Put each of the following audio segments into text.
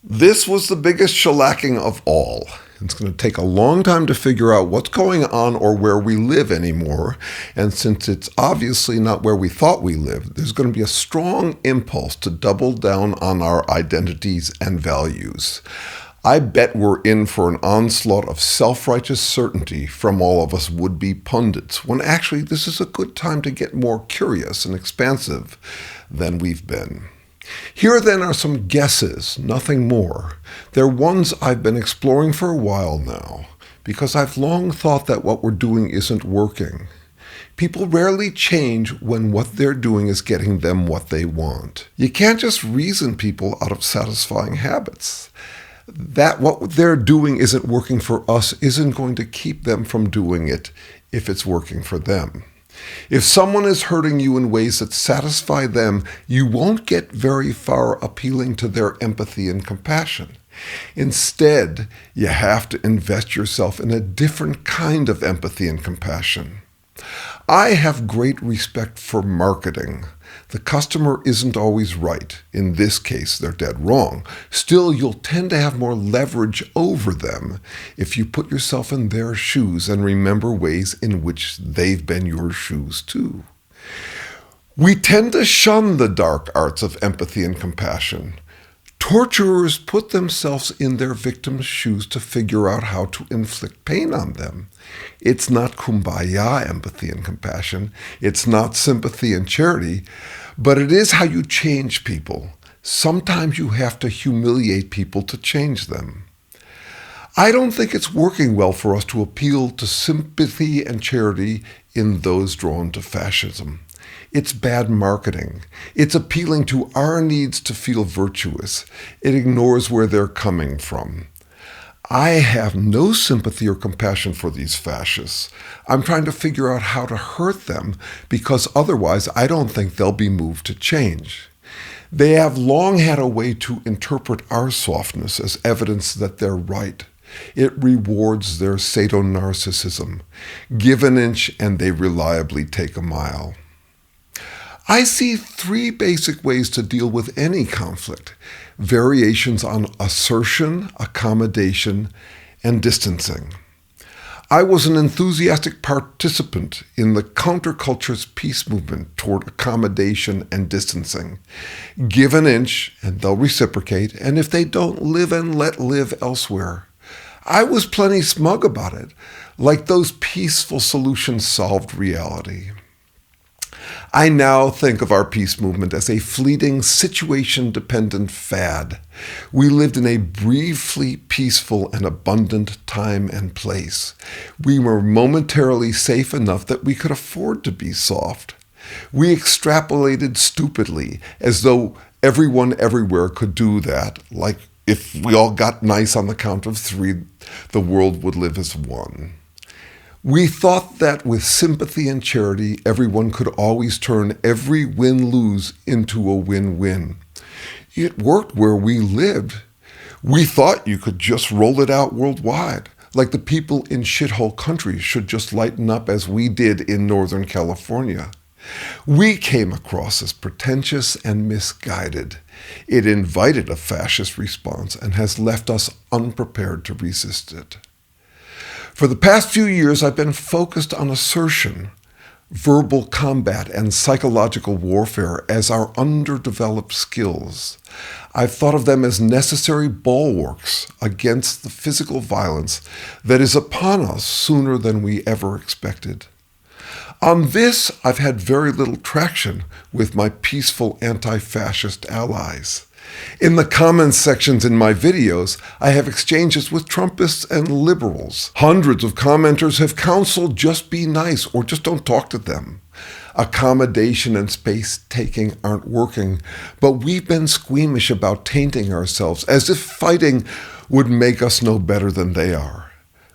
This was the biggest shellacking of all. It's going to take a long time to figure out what's going on or where we live anymore. And since it's obviously not where we thought we lived, there's going to be a strong impulse to double down on our identities and values. I bet we're in for an onslaught of self-righteous certainty from all of us would-be pundits, when actually this is a good time to get more curious and expansive than we've been. Here then are some guesses, nothing more. They're ones I've been exploring for a while now, because I've long thought that what we're doing isn't working. People rarely change when what they're doing is getting them what they want. You can't just reason people out of satisfying habits. That what they're doing isn't working for us isn't going to keep them from doing it if it's working for them. If someone is hurting you in ways that satisfy them, you won't get very far appealing to their empathy and compassion. Instead, you have to invest yourself in a different kind of empathy and compassion. I have great respect for marketing. The customer isn't always right. In this case, they're dead wrong. Still, you'll tend to have more leverage over them if you put yourself in their shoes and remember ways in which they've been your shoes too. We tend to shun the dark arts of empathy and compassion. Torturers put themselves in their victims' shoes to figure out how to inflict pain on them. It's not kumbaya empathy and compassion. It's not sympathy and charity, but it is how you change people. Sometimes you have to humiliate people to change them. I don't think it's working well for us to appeal to sympathy and charity in those drawn to fascism. It's bad marketing. It's appealing to our needs to feel virtuous. It ignores where they're coming from. I have no sympathy or compassion for these fascists. I'm trying to figure out how to hurt them because otherwise I don't think they'll be moved to change. They have long had a way to interpret our softness as evidence that they're right. It rewards their sado-narcissism. Give an inch and they reliably take a mile. I see three basic ways to deal with any conflict: variations on assertion, accommodation, and distancing. I was an enthusiastic participant in the counterculture's peace movement toward accommodation and distancing. Give an inch and they'll reciprocate, and if they don't, live and let live elsewhere. I was plenty smug about it, like those peaceful solutions solved reality. I now think of our peace movement as a fleeting, situation-dependent fad. We lived in a briefly peaceful and abundant time and place. We were momentarily safe enough that we could afford to be soft. We extrapolated stupidly, as though everyone everywhere could do that, like if we all got nice on the count of 3, the world would live as one. We thought that with sympathy and charity, everyone could always turn every win-lose into a win-win. It worked where we lived. We thought you could just roll it out worldwide, like the people in shithole countries should just lighten up as we did in Northern California. We came across as pretentious and misguided. It invited a fascist response and has left us unprepared to resist it. For the past few years, I've been focused on assertion, verbal combat, and psychological warfare as our underdeveloped skills. I've thought of them as necessary bulwarks against the physical violence that is upon us sooner than we ever expected. On this, I've had very little traction with my peaceful anti-fascist allies. In the comments sections in my videos, I have exchanges with Trumpists and liberals. Hundreds of commenters have counseled just be nice or just don't talk to them. Accommodation and space-taking aren't working, but we've been squeamish about tainting ourselves as if fighting would make us no better than they are.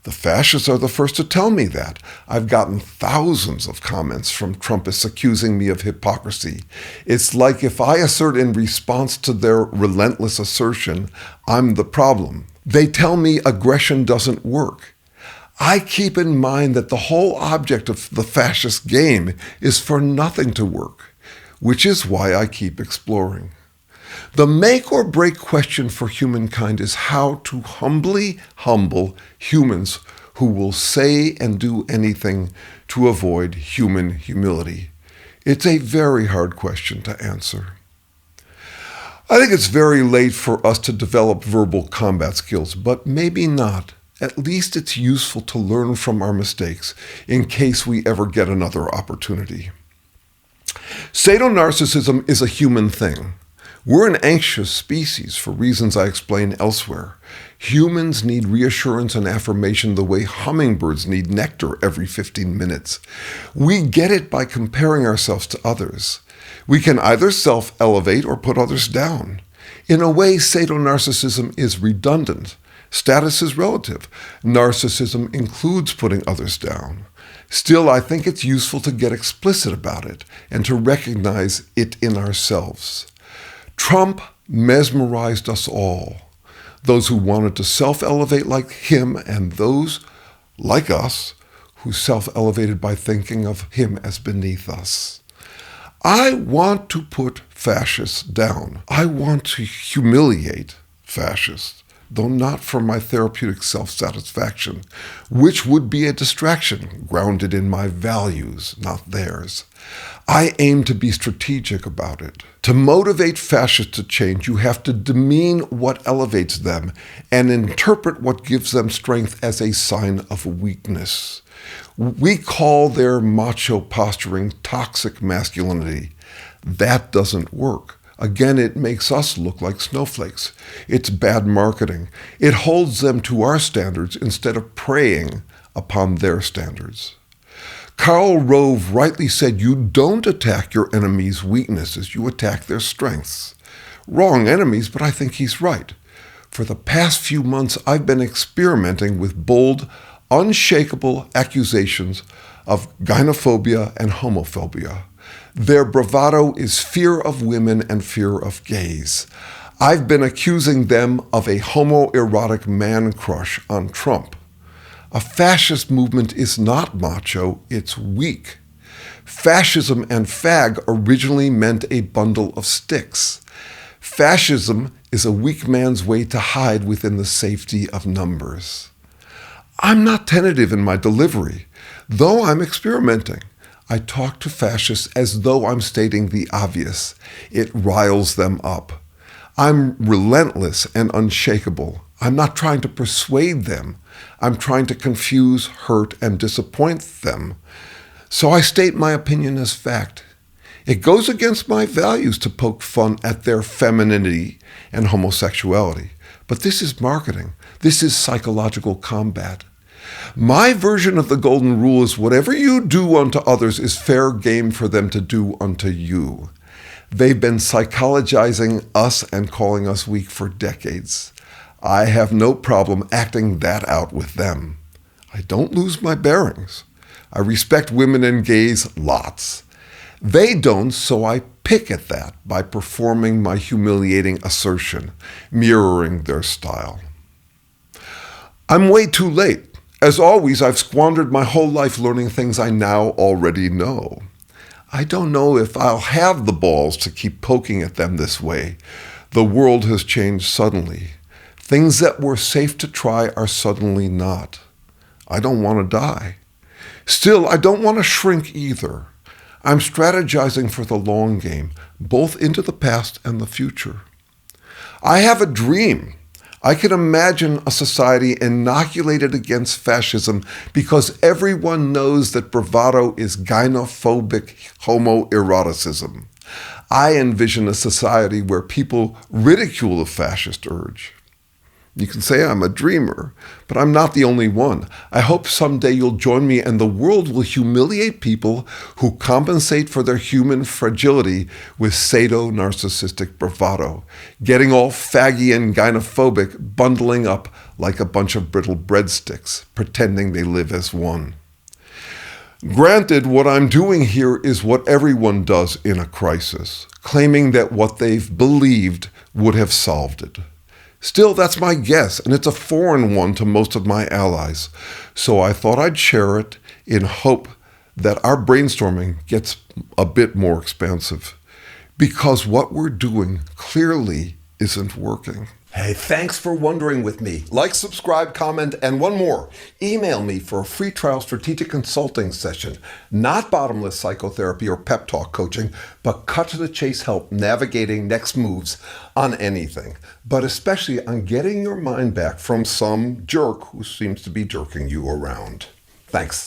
The fascists are the first to tell me that. I've gotten thousands of comments from Trumpists accusing me of hypocrisy. It's like if I assert in response to their relentless assertion, I'm the problem. They tell me aggression doesn't work. I keep in mind that the whole object of the fascist game is for nothing to work, which is why I keep exploring. The make or break question for humankind is how to humbly humble humans who will say and do anything to avoid human humility. It's a very hard question to answer. I think it's very late for us to develop verbal combat skills, but maybe not. At least it's useful to learn from our mistakes in case we ever get another opportunity. Satonarcissism is a human thing. We're an anxious species for reasons I explain elsewhere. Humans need reassurance and affirmation the way hummingbirds need nectar every 15 minutes. We get it by comparing ourselves to others. We can either self-elevate or put others down. In a way, satonarcissism is redundant. Status is relative. Narcissism includes putting others down. Still, I think it's useful to get explicit about it and to recognize it in ourselves. Trump mesmerized us all. Those who wanted to self-elevate like him and those, like us, who self-elevated by thinking of him as beneath us. I want to put fascists down. I want to humiliate fascists, though not for my therapeutic self-satisfaction, which would be a distraction grounded in my values, not theirs. I aim to be strategic about it. To motivate fascists to change, you have to demean what elevates them and interpret what gives them strength as a sign of weakness. We call their macho posturing toxic masculinity. That doesn't work. Again, it makes us look like snowflakes. It's bad marketing. It holds them to our standards instead of preying upon their standards. Karl Rove rightly said, you don't attack your enemy's weaknesses, you attack their strengths. Wrong enemies, but I think he's right. For the past few months, I've been experimenting with bold, unshakable accusations of gynophobia and homophobia. Their bravado is fear of women and fear of gays. I've been accusing them of a homoerotic man crush on Trump. A fascist movement is not macho, it's weak. Fascism and fag originally meant a bundle of sticks. Fascism is a weak man's way to hide within the safety of numbers. I'm not tentative in my delivery, though I'm experimenting. I talk to fascists as though I'm stating the obvious. It riles them up. I'm relentless and unshakable. I'm not trying to persuade them. I'm trying to confuse, hurt, and disappoint them. So I state my opinion as fact. It goes against my values to poke fun at their femininity and homosexuality. But this is marketing. This is psychological combat. My version of the golden rule is whatever you do unto others is fair game for them to do unto you. They've been psychologizing us and calling us weak for decades. I have no problem acting that out with them. I don't lose my bearings. I respect women and gays lots. They don't, so I pick at that by performing my humiliating assertion, mirroring their style. I'm way too late. As always, I've squandered my whole life learning things I now already know. I don't know if I'll have the balls to keep poking at them this way. The world has changed suddenly. Things that were safe to try are suddenly not. I don't want to die. Still, I don't want to shrink either. I'm strategizing for the long game, both into the past and the future. I have a dream. I can imagine a society inoculated against fascism because everyone knows that bravado is gynophobic homoeroticism. I envision a society where people ridicule the fascist urge. You can say I'm a dreamer, but I'm not the only one. I hope someday you'll join me and the world will humiliate people who compensate for their human fragility with sato-narcissistic bravado, getting all faggy and gynophobic, bundling up like a bunch of brittle breadsticks, pretending they live as one. Granted, what I'm doing here is what everyone does in a crisis, claiming that what they've believed would have solved it. Still, that's my guess, and it's a foreign one to most of my allies. So I thought I'd share it in hope that our brainstorming gets a bit more expansive. because what we're doing clearly isn't working. Hey, thanks for wondering with me. Like, subscribe, comment, and one more. Email me for a free trial strategic consulting session. Not bottomless psychotherapy or pep talk coaching, but cut to the chase help navigating next moves on anything, but especially on getting your mind back from some jerk who seems to be jerking you around. Thanks.